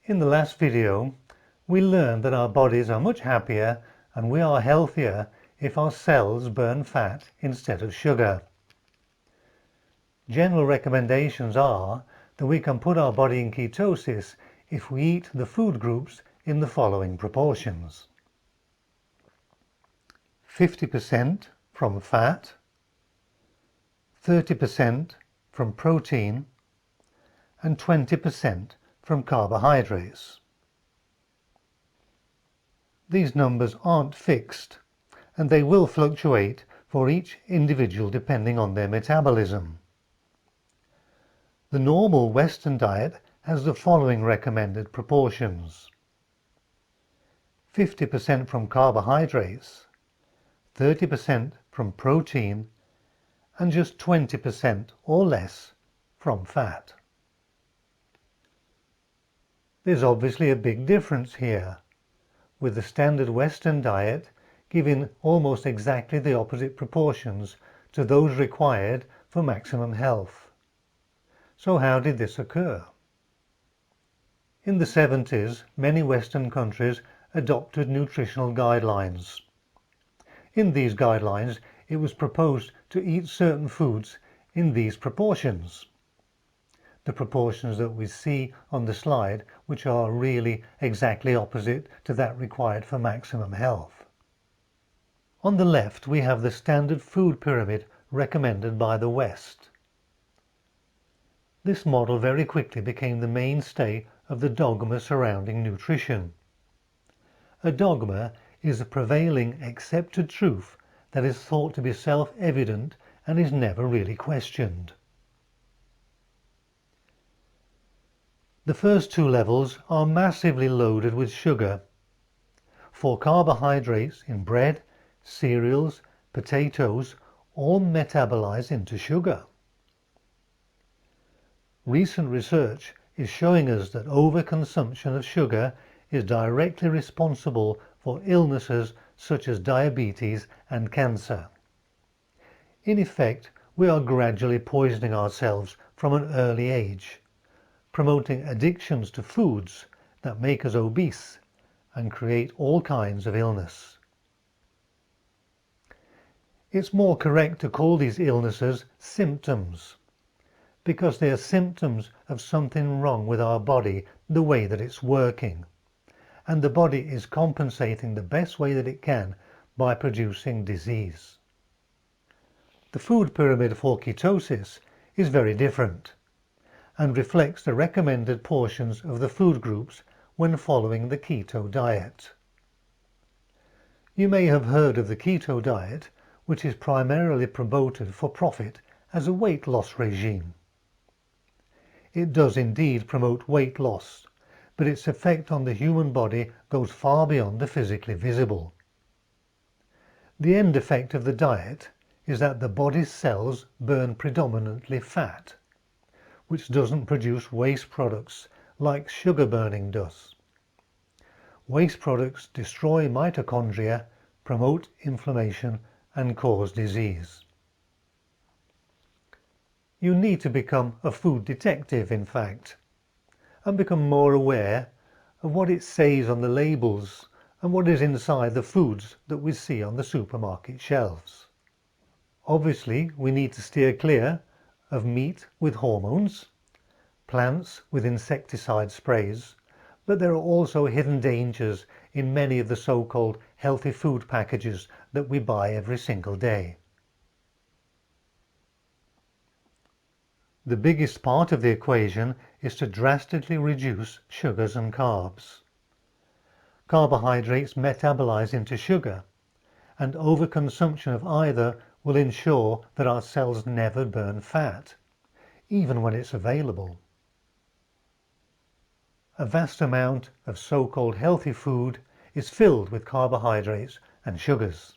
In the last video, we learned that our bodies are much happier and we are healthier if our cells burn fat instead of sugar. General recommendations are that we can put our body in ketosis if we eat the food groups in the following proportions: 50% from fat, 30% from protein, and 20% from carbohydrates. These numbers aren't fixed, and they will fluctuate for each individual depending on their metabolism. The normal Western diet has the following recommended proportions: 50% from carbohydrates, 30% from protein, and just 20% or less from fat. There's obviously a big difference here, with the standard Western diet giving almost exactly the opposite proportions to those required for maximum health. So how did this occur? In the 70s, many Western countries adopted nutritional guidelines. In these guidelines, it was proposed to eat certain foods in these proportions. The proportions that we see on the slide, which are really exactly opposite to that required for maximum health. On the left, we have the standard food pyramid recommended by the West. This model very quickly became the mainstay of the dogma surrounding nutrition. A dogma is a prevailing accepted truth that is thought to be self-evident and is never really questioned. The first two levels are massively loaded with sugar. For carbohydrates in bread, cereals, potatoes, all metabolize into sugar. Recent research is showing us that overconsumption of sugar is directly responsible for illnesses such as diabetes and cancer. In effect, we are gradually poisoning ourselves from an early age, promoting addictions to foods that make us obese and create all kinds of illness. It's more correct to call these illnesses symptoms, because they are symptoms of something wrong with our body, the way that it's working, and the body is compensating the best way that it can by producing disease. The food pyramid for ketosis is very different and reflects the recommended portions of the food groups when following the keto diet. You may have heard of the keto diet, which is primarily promoted for profit as a weight loss regime. It does indeed promote weight loss, but its effect on the human body goes far beyond the physically visible. The end effect of the diet is that the body's cells burn predominantly fat, which doesn't produce waste products like sugar burning does. Waste products destroy mitochondria, promote inflammation, and cause disease. You need to become a food detective, in fact, and become more aware of what it says on the labels and what is inside the foods that we see on the supermarket shelves. Obviously, we need to steer clear of meat with hormones, plants with insecticide sprays, but there are also hidden dangers in many of the so-called healthy food packages that we buy every single day. The biggest part of the equation is to drastically reduce sugars and carbs. Carbohydrates metabolize into sugar, and overconsumption of either will ensure that our cells never burn fat, even when it's available. A vast amount of so-called healthy food is filled with carbohydrates and sugars.